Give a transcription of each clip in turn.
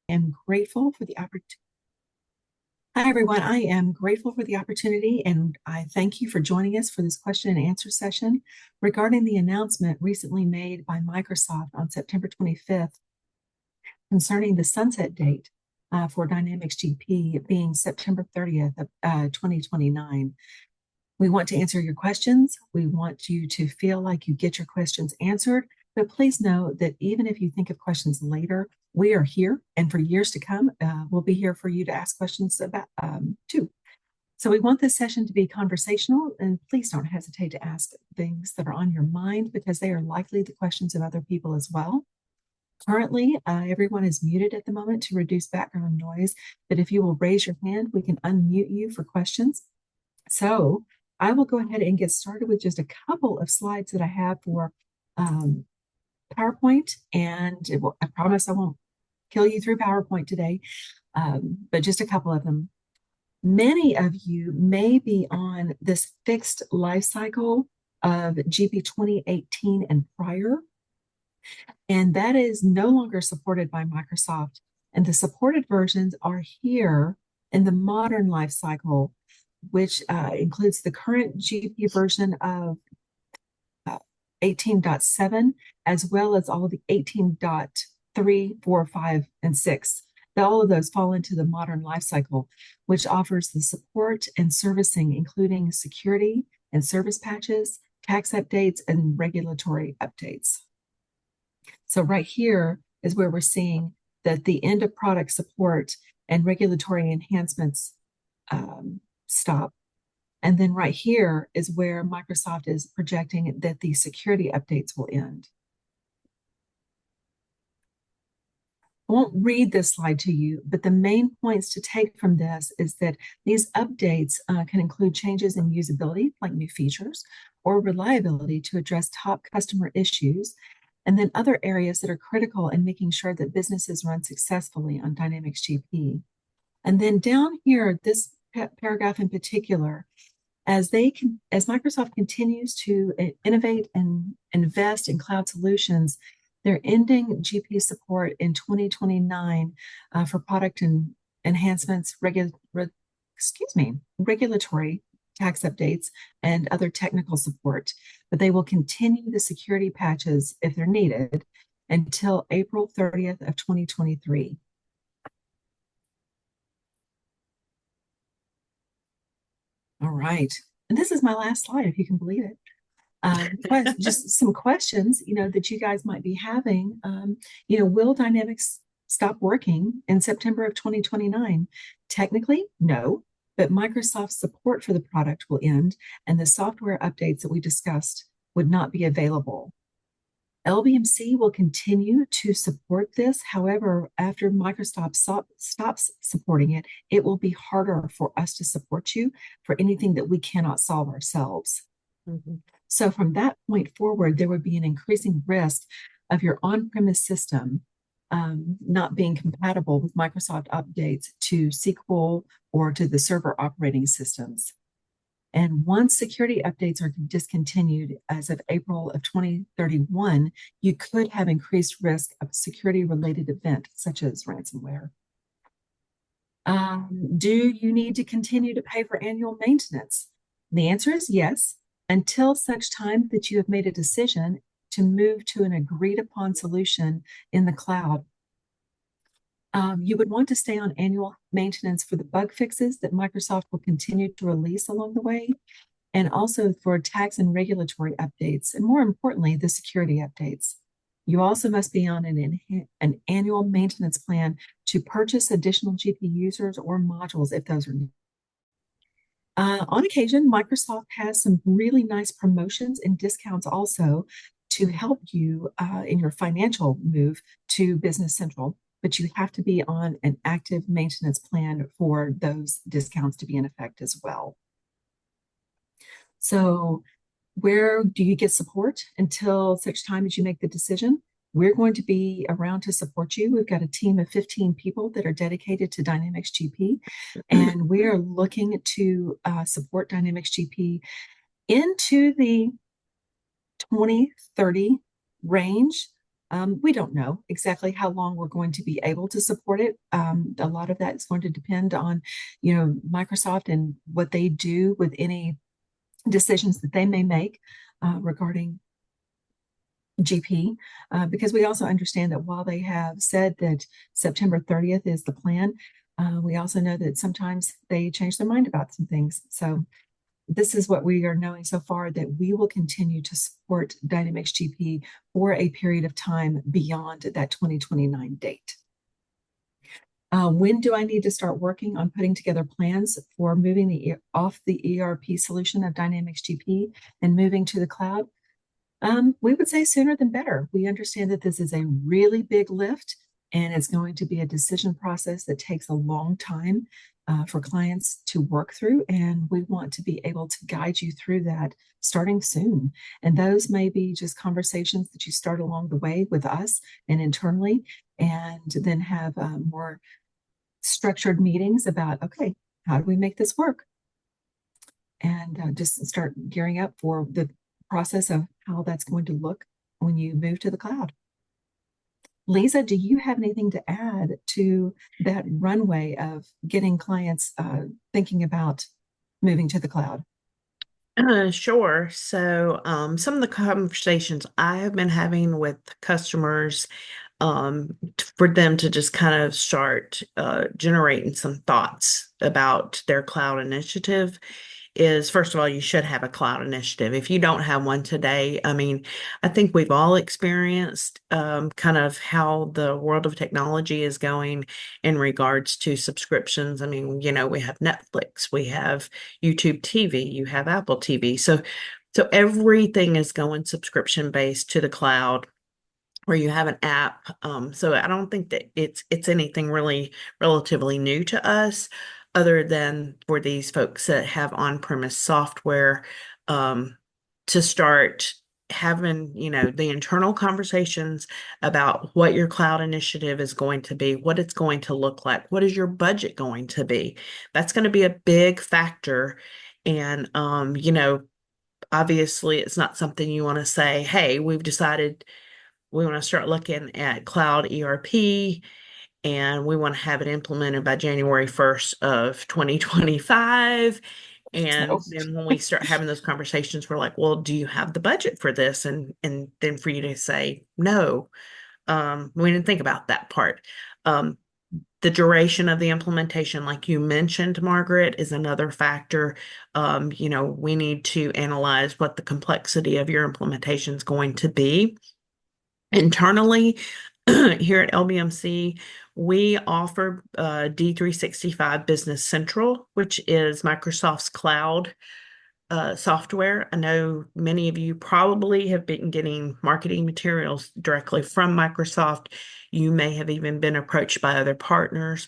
am grateful for the opportunity. Hi, everyone. I am grateful for the opportunity, and I thank you for joining us for this question and answer session regarding the announcement recently made by Microsoft on September 25th concerning the sunset date for Dynamics GP being September 30th of 2029. We want to answer your questions. We want you to feel like you get your questions answered, but please know that even if you think of questions later, we are here, and for years to come, we'll be here for you to ask questions about too. So we want this session to be conversational, and please don't hesitate to ask things that are on your mind because they are likely the questions of other people as well. Currently, everyone is muted at the moment to reduce background noise, but if you will raise your hand, we can unmute you for questions. So I will go ahead and get started with just a couple of slides that I have for PowerPoint, and I promise I won't kill you through PowerPoint today, but just a couple of them. Many of you may be on this fixed life cycle of GP 2018 and prior, and that is no longer supported by Microsoft. And the supported versions are here in the modern life cycle, which includes the current GP version of 18.7, as well as all of the 18.3, 4, 5, and 6. All of those fall into the modern lifecycle, which offers the support and servicing, including security and service patches, tax updates, and regulatory updates. So right here is where we're seeing that the end of product support and regulatory enhancements stop. And then right here is where Microsoft is projecting that the security updates will end. I won't read this slide to you, but the main points to take from this is that these updates can include changes in usability, like new features, or reliability to address top customer issues, and then other areas that are critical in making sure that businesses run successfully on Dynamics GP. And then down here, this paragraph in particular, as Microsoft continues to innovate and invest in cloud solutions, they're ending GP support in 2029 for product and enhancements, regulatory tax updates, and other technical support. But they will continue the security patches if they're needed until April 30th of 2023. All right. And this is my last slide, if you can believe it. Just some questions, that you guys might be having. Will Dynamics stop working in September of 2029? Technically, no, but Microsoft's support for the product will end, and the software updates that we discussed would not be available. LBMC will continue to support this. However, after Microsoft stops supporting it, it will be harder for us to support you for anything that we cannot solve ourselves. So from that point forward, there would be an increasing risk of your on-premise system not being compatible with Microsoft updates to SQL or to the server operating systems. And once security updates are discontinued as of April of 2031, you could have increased risk of a security-related event, such as ransomware. Do you need to continue to pay for annual maintenance? The answer is yes, until such time that you have made a decision to move to an agreed-upon solution in the cloud. You would want to stay on annual maintenance for the bug fixes that Microsoft will continue to release along the way, and also for tax and regulatory updates, and more importantly, the security updates. You also must be on an annual maintenance plan to purchase additional GP users or modules if those are needed. On occasion, Microsoft has some really nice promotions and discounts also to help you in your financial move to Business Central, but you have to be on an active maintenance plan for those discounts to be in effect as well. So where do you get support until such time as you make the decision? We're going to be around to support you. We've got a team of 15 people that are dedicated to Dynamics GP, and we are looking to support Dynamics GP into the 2030 range We don't know exactly how long we're going to be able to support it. A lot of that is going to depend on, Microsoft and what they do with any decisions that they may make regarding GP, because we also understand that while they have said that September 30th is the plan, we also know that sometimes they change their mind about some things. So this is what we are knowing so far, that we will continue to support Dynamics GP for a period of time beyond that 2029 date. When do I need to start working on putting together plans for moving off the ERP solution of Dynamics GP and moving to the cloud? We would say sooner than better. We understand that this is a really big lift, and it's going to be a decision process that takes a long time for clients to work through. And we want to be able to guide you through that starting soon. And those may be just conversations that you start along the way with us and internally, and then have more structured meetings about, okay, how do we make this work? And just start gearing up for the process of how that's going to look when you move to the cloud. Lisa, do you have anything to add to that runway of getting clients thinking about moving to the cloud? Sure. So, some of the conversations I have been having with customers, for them to just kind of start generating some thoughts about their cloud initiative is, first of all, you should have a cloud initiative. If you don't have one today, I mean, I think we've all experienced kind of how the world of technology is going in regards to subscriptions. I mean, we have Netflix, we have YouTube TV, you have Apple TV. So everything is going subscription based to the cloud, where you have an app. So I don't think that it's anything really relatively new to us, other than for these folks that have on-premise software, um, to start having, the internal conversations about what your cloud initiative is going to be, what it's going to look like, what is your budget going to be. That's going to be a big factor. And obviously it's not something you want to say, hey, we've decided we want to start looking at cloud ERP and we want to have it implemented by January 1st of 2025. No. And then when we start having those conversations, we're like, well, do you have the budget for this? And then for you to say, no, we didn't think about that part. The duration of the implementation, like you mentioned, Margaret, is another factor. We need to analyze what the complexity of your implementation is going to be. Internally, here at LBMC, we offer D365 Business Central, which is Microsoft's cloud software. I know many of you probably have been getting marketing materials directly from Microsoft. You may have even been approached by other partners.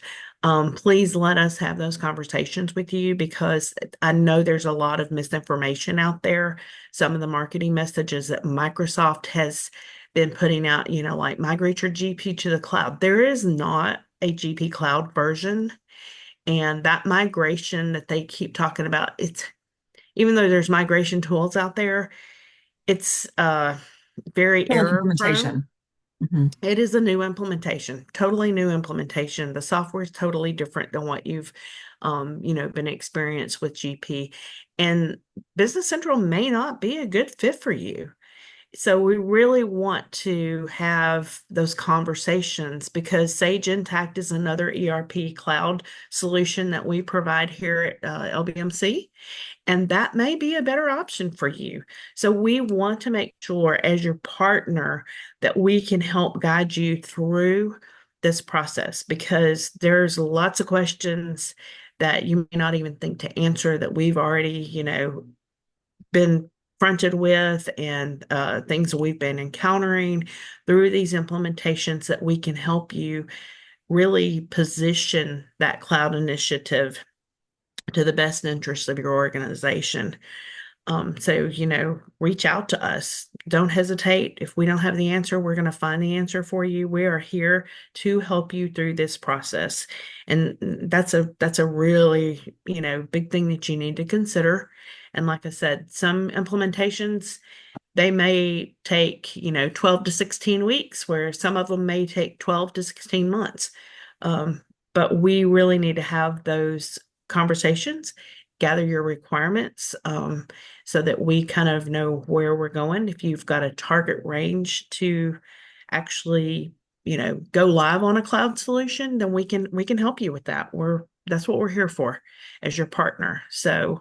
Please let us have those conversations with you, because I know there's a lot of misinformation out there. Some of the marketing messages that Microsoft has been putting out, like migrate your GP to the cloud. There is not a GP cloud version. And that migration that they keep talking about, even though there's migration tools out there, it's very Still an error prone. implementation. Mhm. It is a new implementation, totally new implementation. The software is totally different than what you've, been experienced with GP. And Business Central may not be a good fit for you. So we really want to have those conversations, because Sage Intacct is another ERP cloud solution that we provide here at LBMC. And that may be a better option for you. So we want to make sure, as your partner, that we can help guide you through this process, because there's lots of questions that you may not even think to answer that we've already, been fronted with, and things that we've been encountering through these implementations, that we can help you really position that cloud initiative to the best interest of your organization. So, reach out to us. Don't hesitate. If we don't have the answer, we're going to find the answer for you. We are here to help you through this process. And that's a really, big thing that you need to consider. And like I said, some implementations, they may take, 12 to 16 weeks, where some of them may take 12 to 16 months. Um, but we really need to have those conversations, gather your requirements, so that we kind of know where we're going. If you've got a target range to actually, go live on a cloud solution, then we can help you with that. That's what we're here for as your partner. So,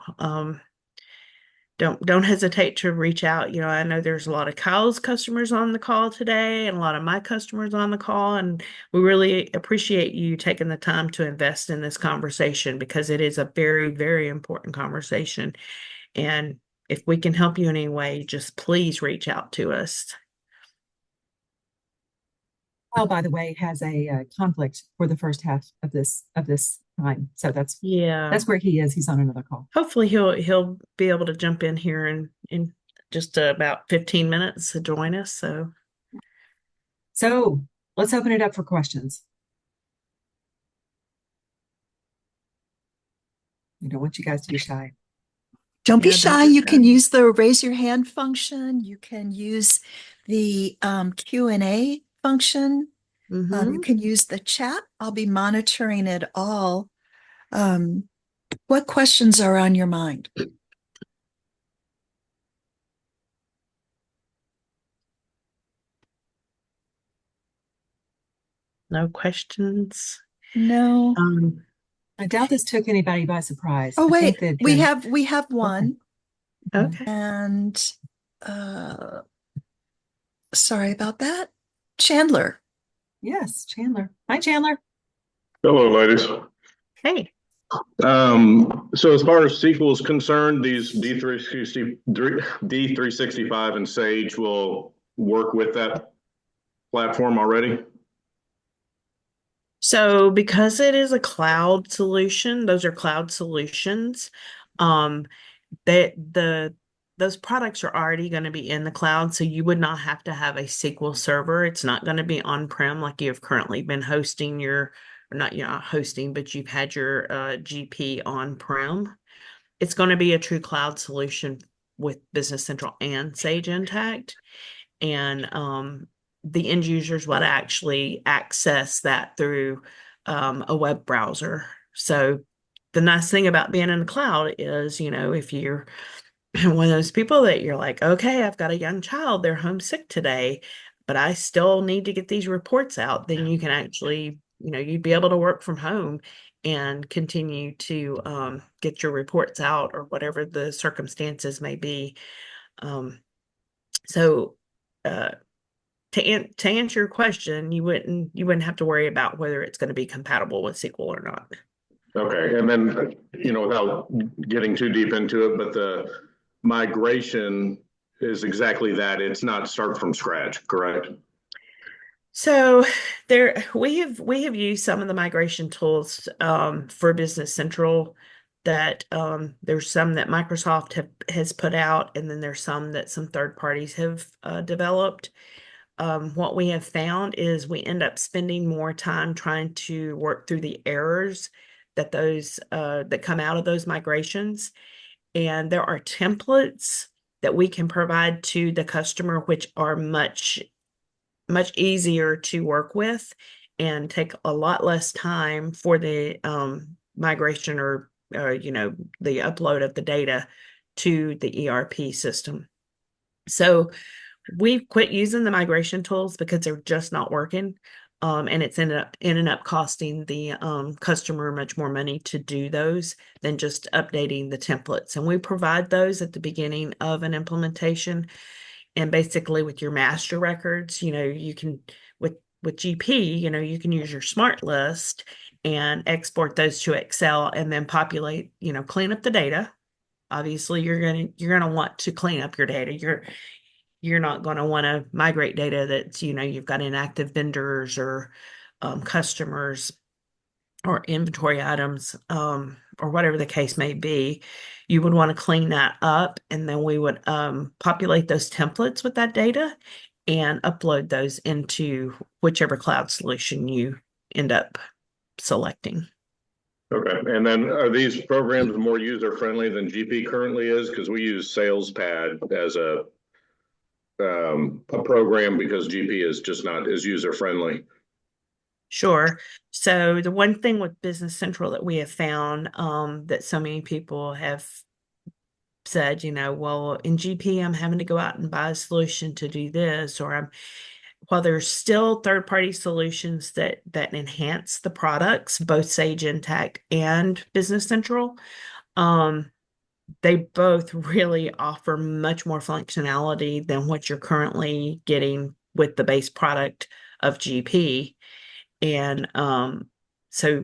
don't hesitate to reach out. I know there's a lot of Kyle's customers on the call today and a lot of my customers on the call, and we really appreciate you taking the time to invest in this conversation because it is a very, very important conversation. And if we can help you in any way, just please reach out to us. Well, by the way, has a conflict for the first half of this time. So Yeah. that's where he is. He's on another call. Hopefully he'll be able to jump in here in just about 15 minutes to join us. So So let's open it up for questions. We don't want you guys to be shy. Don't be yeah, don't shy. be You can shy. use the raise your hand function. You can use the Q&A function. You Mm-hmm. can use the chat. I'll be monitoring it all. What questions are on your mind? No questions. No. Um, I doubt this took anybody by surprise. Oh, I think wait. that We have okay. one. okay. And uh, sorry about that. Chandler. Yes, Chandler. Hi, Chandler. Hello, ladies. Hey. So as far as SQL is concerned, these D365 and Sage will work with that platform already? So because it is a cloud solution, those are cloud solutions. Um, the those products are already going to be in the cloud, so you would not have to have a SQL server. It's not going to be on-prem like you have currently been hosting or not, hosting, but you've had your GP on-prem. It's going to be a true cloud solution with Business Central and Sage Intacct. And the end users would actually access that through a web browser. So the nice thing about being in the cloud is, if you're one of those people that you're like, okay, I've got a young child, they're homesick today, but I still need to get these reports out, then you can actually, you'd be able to work from home and continue to get your reports out or whatever the circumstances may be. Um, so uh, to answer your question, you wouldn't have to worry about whether it's going to be compatible with SQL or not. Okay, and then, without getting too deep into it, but the migration is exactly that. It's not start from scratch, correct? So there we have used some of the migration tools for Business Central that there's some that Microsoft has put out, and then there's some that some third parties have developed. What we have found is we end up spending more time trying to work through the errors that come out of those migrations. And there are templates that we can provide to the customer, which are much, much easier to work with and take a lot less time for the migration or the upload of the data to the ERP system. So we've quit using the migration tools because they're just not working. And it's ended up costing the customer much more money to do those than just updating the templates. And we provide those at the beginning of an implementation. And basically with your master records, you can with GP, you can use your smart list and export those to Excel and then populate, clean up the data. Obviously, you're gonna want to clean up your data. You're not going to want to migrate data that's, you've got inactive vendors or customers or inventory items, or whatever the case may be. You would want to clean that up, and then we would populate those templates with that data and upload those into whichever cloud solution you end up selecting. Okay, and then are these programs more user friendly than GP currently is? Because we use SalesPad as a a program because GP is just not as user friendly? Sure. So the one thing with Business Central that we have found that so many people have said, well, in GP, I'm having to go out and buy a solution to do this, or while there's still third-party solutions that enhance the products, both Sage Intacct and Business Central, they both really offer much more functionality than what you're currently getting with the base product of GP. And so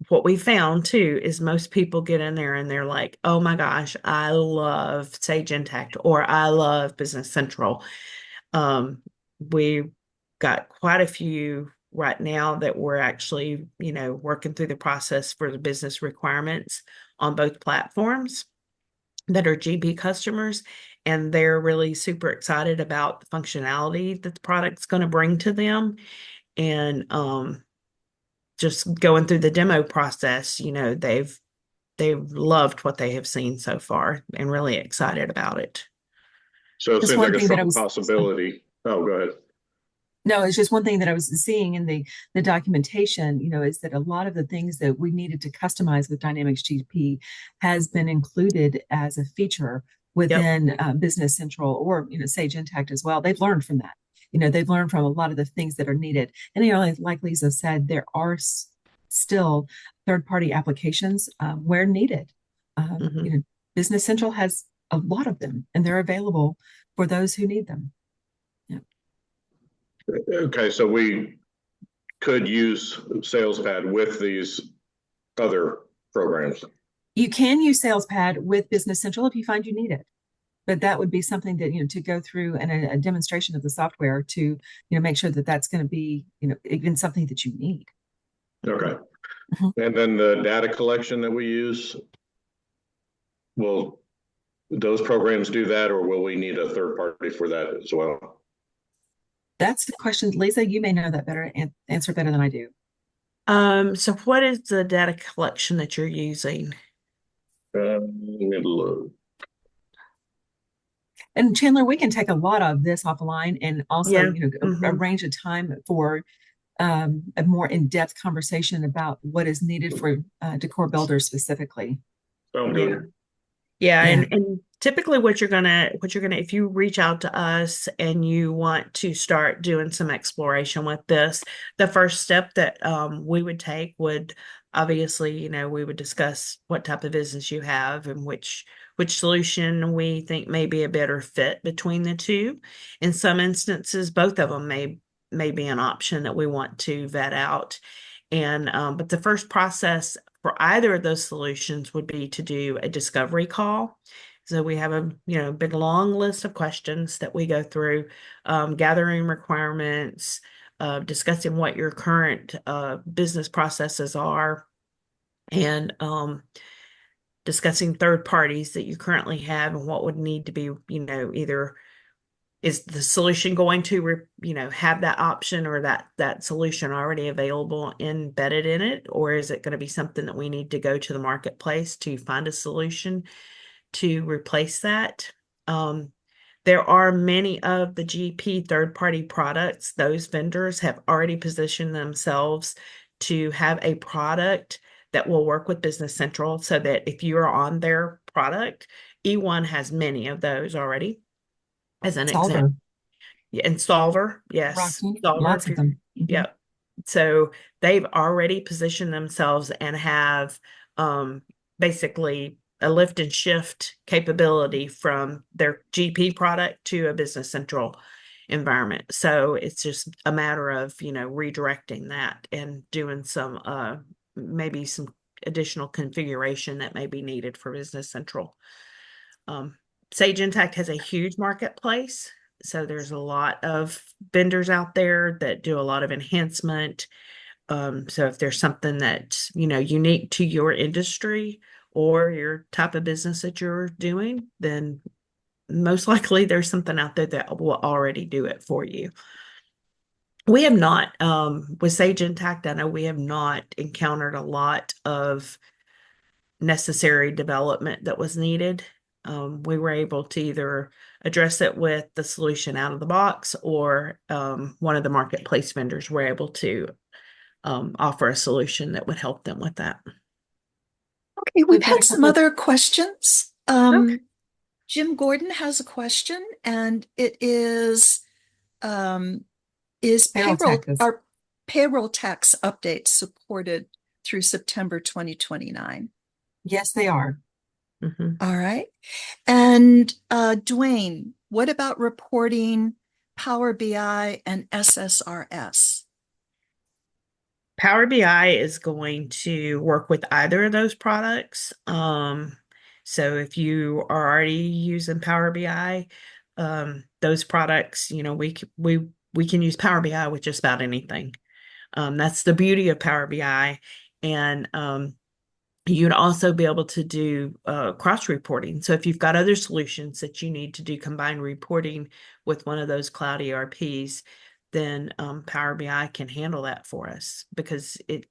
what we found too is most people get in there and they're like, oh my gosh, I love Sage Intacct or I love Business Central. We got quite a few right now that we're actually, working through the process for the business requirements on both platforms that are GP customers. And they're really super excited about the functionality that the product's going to bring to them. And just going through the demo process, they've loved what they have seen so far and really excited about it. So it Just seems one like a thing that I strong was possibility. Oh, go ahead. No, it's just one thing that I was seeing in the documentation, is that a lot of the things that we needed to customize with Dynamics GP has been included as a feature Yep. within Business Central or Sage Intacct as well. They've learned from that. They've learned from a lot of the things that are needed. And like Lisa said, there are still third-party applications where needed. Mhm. Business Central has a lot of them, and they're available for those who need them. Yeah. Okay, so we could use SalesPad with these other programs. You can use SalesPad with Business Central if you find you need it, but that would be something that to go through and a demonstration of the software to make sure that that's going to be even something that you need. Okay. And then the data collection that we use, will those programs do that, or will we need a third party for that as well? That's the question, Lisa. You may know that better and answer better than I do. So what is the data collection that you're using? And Chandler, we can take a lot of this offline and also, Yeah. Mhm. arrange a time for a more in-depth conversation about what is needed for decor builders specifically. Sound Yeah. good. Yeah, Yeah. and typically what you're gonna if you reach out to us and you want to start doing some exploration with this, the first step that we would take would obviously, we would discuss what type of business you have and which solution we think may be a better fit between the two. In some instances, both of them may be an option that we want to vet out. And but the first process for either of those solutions would be to do a discovery call. So we have a big long list of questions that we go through, gathering requirements, discussing what your current business processes are, and discussing third parties that you currently have and what would need to be, either is the solution going to have that option or that solution already available embedded in it, or is it going to be something that we need to go to the marketplace to find a solution to replace that? There are many of the GP third-party products. Those vendors have already positioned themselves to have a product that will work with Business Central, so that if you are on their product, E1 has many of those already. As an example. Solver, Yeah, and Solver, yes. Rockton, Solver, lots if of you them. yeah. So they've already positioned themselves and have basically a lift and shift capability from their GP product to a Business Central environment. So it's just a matter of, redirecting that and doing some maybe some additional configuration that may be needed for Business Central. Sage Intacct has a huge marketplace. So there's a lot of vendors out there that do a lot of enhancement. So if there's something that's, unique to your industry or your type of business that you're doing, then most likely there's something out there that will already do it for you. We have not, with Sage Intacct, I know we have not encountered a lot of necessary development that was needed. We were able to either address it with the solution out of the box, or one of the marketplace vendors were able to offer a solution that would help them with that. Okay, we've We've got had a some couple of- other questions. Okay. Jim Gordon has a question, and it is Payroll taxes. our payroll tax updates supported through September 2029? Yes, they are. Mhm. All right. And Dwayne, what about reporting Power BI and SSRS? Power BI is going to work with either of those products. So if you are already using Power BI, those products, we can use Power BI with just about anything. That's the beauty of Power BI. And you'd also be able to do cross reporting. So if you've got other solutions that you need to do combined reporting with one of those cloud ERPs, then Power BI can handle that for us, because it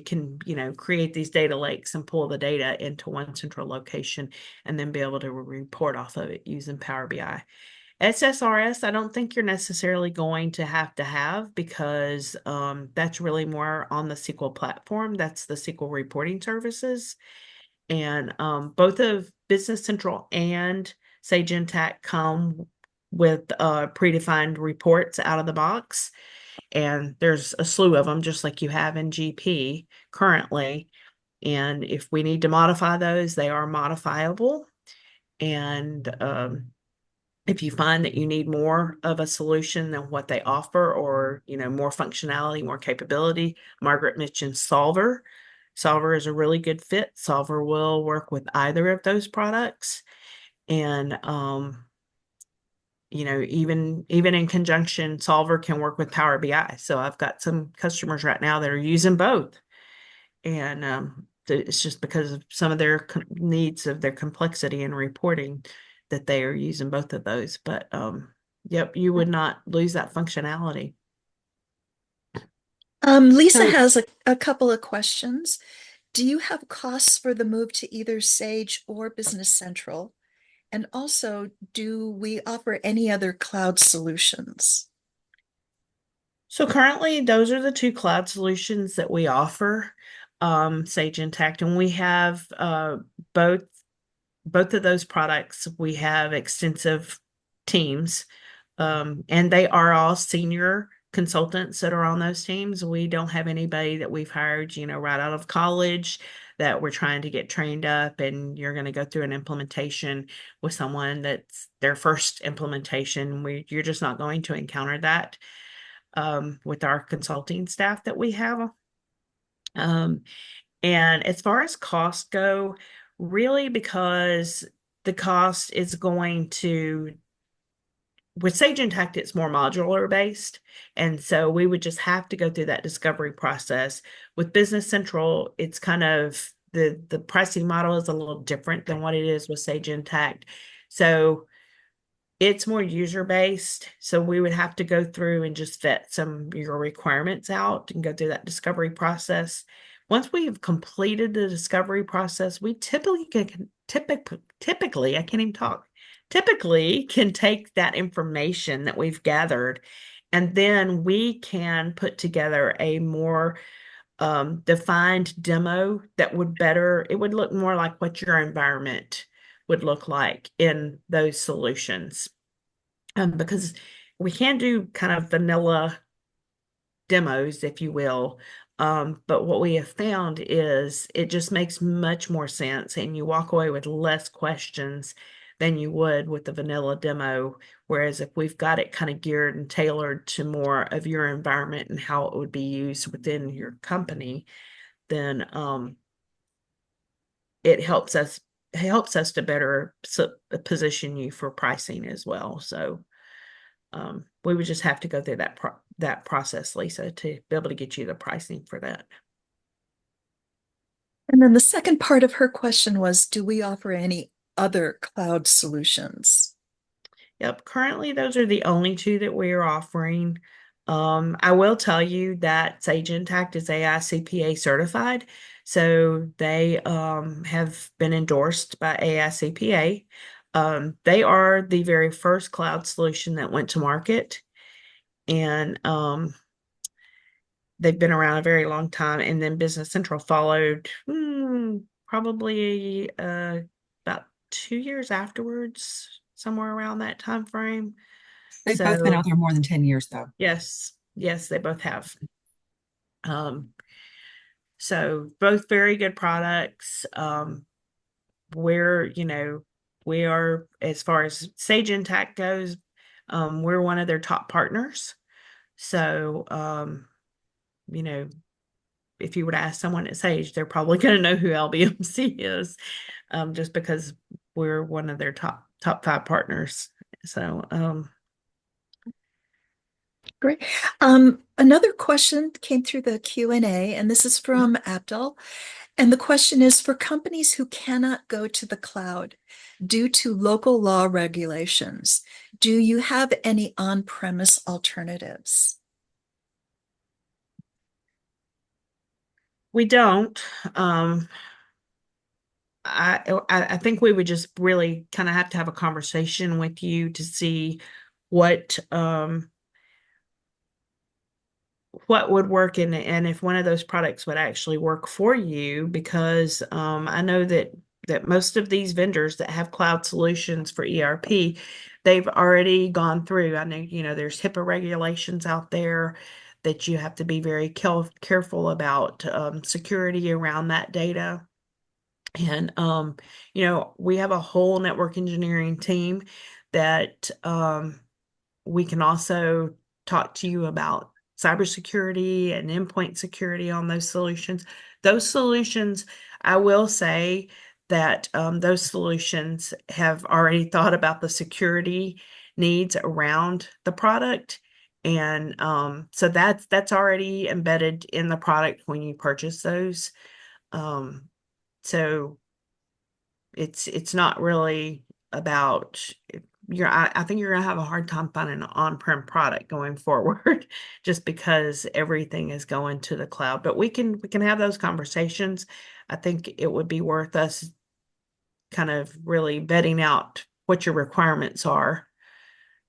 can, create these data lakes and pull the data into one central location and then be able to report off of it using Power BI. SSRS, I don't think you're necessarily going to have, because that's really more on the SQL platform. That's the SQL reporting services. And both of Business Central and Sage Intacct come with predefined reports out of the box. And there's a slew of them, just like you have in GP currently. And if we need to modify those, they are modifiable. And if you find that you need more of a solution than what they offer, or more functionality, more capability, Margaret mentioned Solver. Solver is a really good fit. Solver will work with either of those products. And even in conjunction, Solver can work with Power BI. So I've got some customers right now that are using both. And it's just because of some of their needs of their complexity in reporting that they are using both of those. But yep, you would not lose that functionality. Lisa So- has a couple of questions. Do you have costs for the move to either Sage or Business Central? And also, do we offer any other cloud solutions? So currently, those are the two cloud solutions that we offer, Sage Intacct, and we have both of those products. We have extensive teams, and they are all senior consultants that are on those teams. We don't have anybody that we've hired, right out of college, that we're trying to get trained up, and you're going to go through an implementation with someone that's their first implementation. You're just not going to encounter that with our consulting staff that we have. And as far as costs go, really, because the cost is going to, with Sage Intacct, it's more modular based. And so we would just have to go through that discovery process. With Business Central, it's kind of the pricing model is a little different than what it is with Sage Intacct. So it's more user based. So we would have to go through and just vet some of your requirements out and go through that discovery process. Once we have completed the discovery process, we typically I can't even talk, typically can take that information that we've gathered, and then we can put together a more defined demo that it would look more like what your environment would look like in those solutions. Because we can do kind of vanilla demos, if you will. But what we have found is it just makes much more sense, and you walk away with less questions than you would with the vanilla demo. Whereas if we've got it kind of geared and tailored to more of your environment and how it would be used within your company, then it helps us to better position you for pricing as well. So we would just have to go through that process, Lisa, to be able to get you the pricing for that. And then the second part of her question was, do we offer any other cloud solutions? Yep. Currently, those are the only two that we are offering. I will tell you that Sage Intacct is AICPA certified. So they have been endorsed by AICPA. They are the very first cloud solution that went to market, and they've been around a very long time. And then Business Central followed probably about 2 years afterwards, somewhere around that time frame. They've both been So out there more than 10 years, though. yes, yes, they both have. Um, so both very good products. We're, we are, as far as Sage Intact goes, we're one of their top partners. So, you know, if you were to ask someone at Sage, they're probably going to know who LBMC is, just because we're one of their top 5 partners. So, Great. Another question came through the Q&A, and this is from Abdul. And the question is, for companies who cannot go to the cloud due to local law regulations, do you have any on-premise alternatives? we don't. I think we would just really kind of have to have a conversation with you to see what what would work, and if one of those products would actually work for you, because I know that most of these vendors that have cloud solutions for ERP, they've already gone through. I know, there's HIPAA regulations out there that you have to be very careful about, security around that data. And we have a whole network engineering team that we can also talk to you about cybersecurity and endpoint security on those solutions. Those solutions, I will say that those solutions have already thought about the security needs around the product. And so that's already embedded in the product when you purchase those. So it's not really about I think you're gonna have a hard time finding an on-prem product going forward just because everything is going to the cloud. But we can have those conversations. I think it would be worth us kind of really vetting out what your requirements are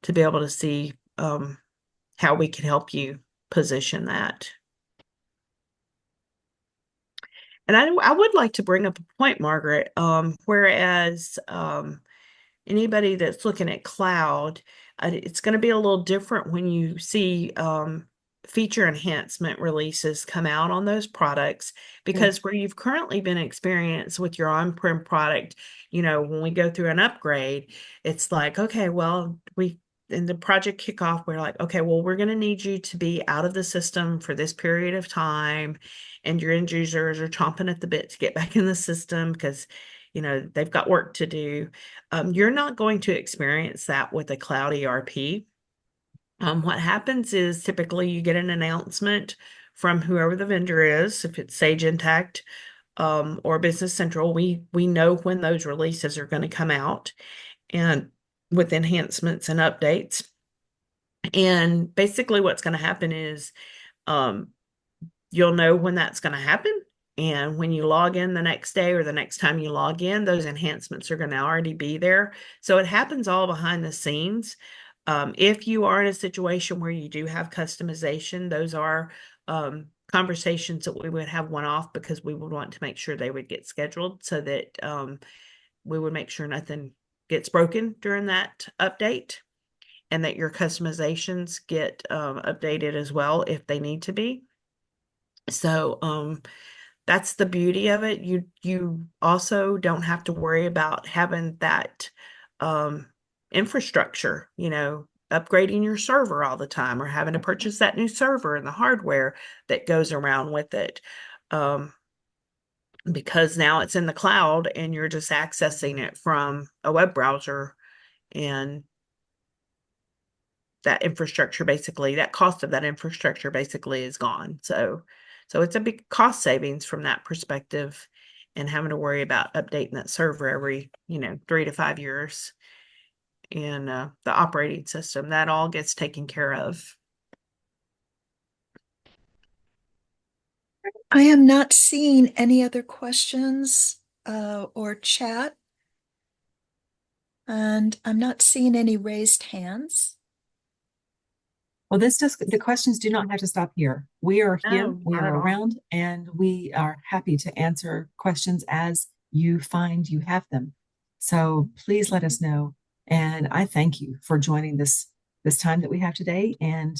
to be able to see how we can help you position that. And I would like to bring up a point, Margaret. Whereas anybody that's looking at cloud, it's going to be a little different when you see feature enhancement releases come out on those products, because where you've currently been experienced with your on-prem product, when we go through an upgrade, it's like, okay, well, in the project kickoff, we're like, okay, well, we're going to need you to be out of the system for this period of time. And your end users are chomping at the bit to get back in the system because, they've got work to do. You're not going to experience that with a cloud ERP. What happens is typically you get an announcement from whoever the vendor is. If it's Sage Intacct or Business Central, we know when those releases are going to come out, and with enhancements and updates. And basically what's going to happen is um, you'll know when that's going to happen. And when you log in the next day or the next time you log in, those enhancements are going to already be there. So it happens all behind the scenes. If you are in a situation where you do have customization, those are conversations that we would have one-off, because we would want to make sure they would get scheduled so that we would make sure nothing gets broken during that update, and that your customizations get updated as well if they need to be. So that's the beauty of it. You also don't have to worry about having that infrastructure, upgrading your server all the time, or having to purchase that new server and the hardware that goes around with it. Because now it's in the cloud and you're just accessing it from a web browser, and that infrastructure, basically that cost of that infrastructure basically is gone. So it's a big cost savings from that perspective, and having to worry about updating that server every 3 to 5 years, and the operating system, that all gets taken care of. I am not seeing any other questions or chat. And I'm not seeing any raised hands. Well, the questions do not have to stop here. We are here, No, we not at are all. around, and we are happy to answer questions as you find you have them. So please let us know. And I thank you for joining this time that we have today. And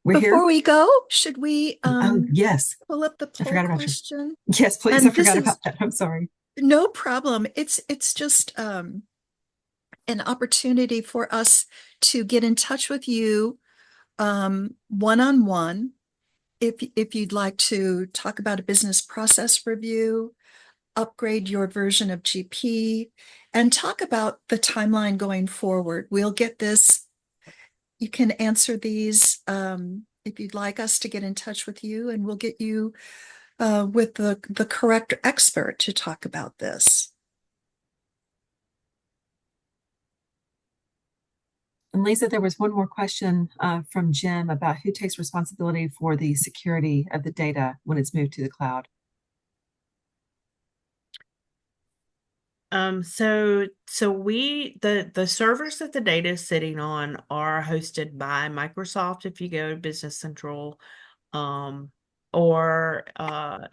we're here. Before we go, should we Oh, yes. pull up the I poll forgot about you. question? Yes, please. I And this forgot is about that. I'm sorry. no problem. It's just an opportunity for us to get in touch with you one-on-one if you'd like to talk about a business process review, upgrade your version of GP, and talk about the timeline going forward. We'll get this. You can answer these if you'd like us to get in touch with you, and we'll get you with the correct expert to talk about this. And Lisa, there was one more question from Jim about who takes responsibility for the security of the data when it's moved to the cloud. So the servers that the data is sitting on are hosted by Microsoft if you go to Business Central, or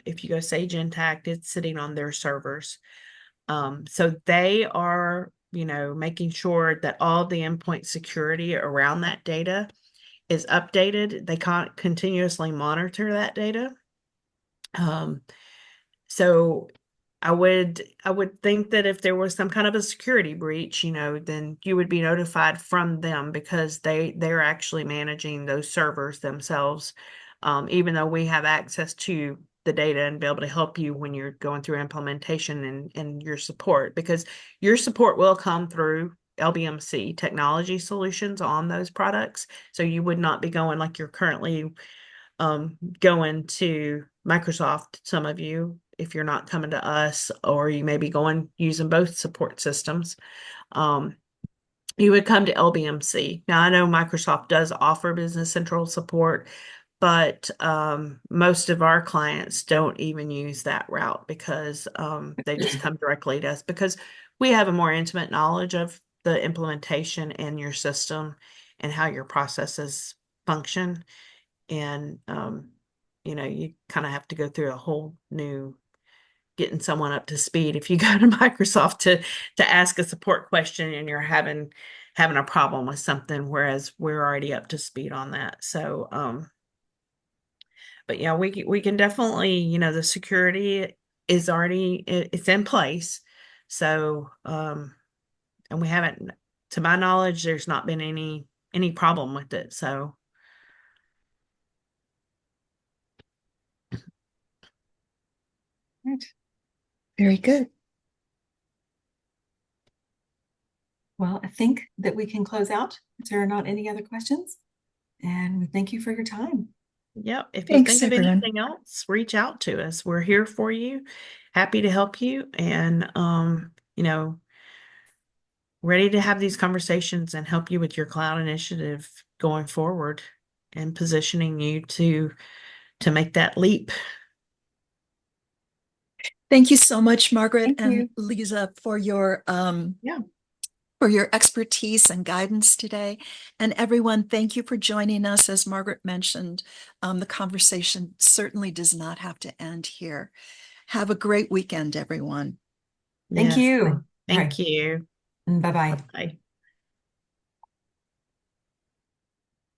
if you go Sage Intacct, it's sitting on their servers. So they are, making sure that all the endpoint security around that data is updated. They can't continuously monitor that data. So I would think that if there was some kind of a security breach, then you would be notified from them because they're actually managing those servers themselves. Even though we have access to the data and be able to help you when you're going through implementation and your support, because your support will come through LBMC technology solutions on those products. So you would not be going like you're currently going to Microsoft, some of you, if you're not coming to us, or you may be going using both support systems. You would come to LBMC. Now, I know Microsoft does offer Business Central support, but most of our clients don't even use that route because they just come directly to us because we have a more intimate knowledge of the implementation and your system and how your processes function. And you kind of have to go through a whole new getting someone up to speed if you go to Microsoft to ask a support question and you're having a problem with something, whereas we're already up to speed on that. So but yeah, we can definitely, the security is already it's in place. So and we haven't, to my knowledge, there's not been any problem with it. So Right. Very good. Well, I think that we can close out if there are not any other questions. And we thank you for your time. yep. If you Thanks, think of everyone. anything else, reach out to us. We're here for you. Happy to help you. And ready to have these conversations and help you with your cloud initiative going forward and positioning you to make that leap. Thank you so much, Margaret Thank and you. Lisa, for Yeah. your expertise and guidance today. And everyone, thank you for joining us. As Margaret mentioned, the conversation certainly does not have to end here. Have a great weekend, everyone. Thank Yes. you. All Thank right. you. Bye-bye. Bye-bye.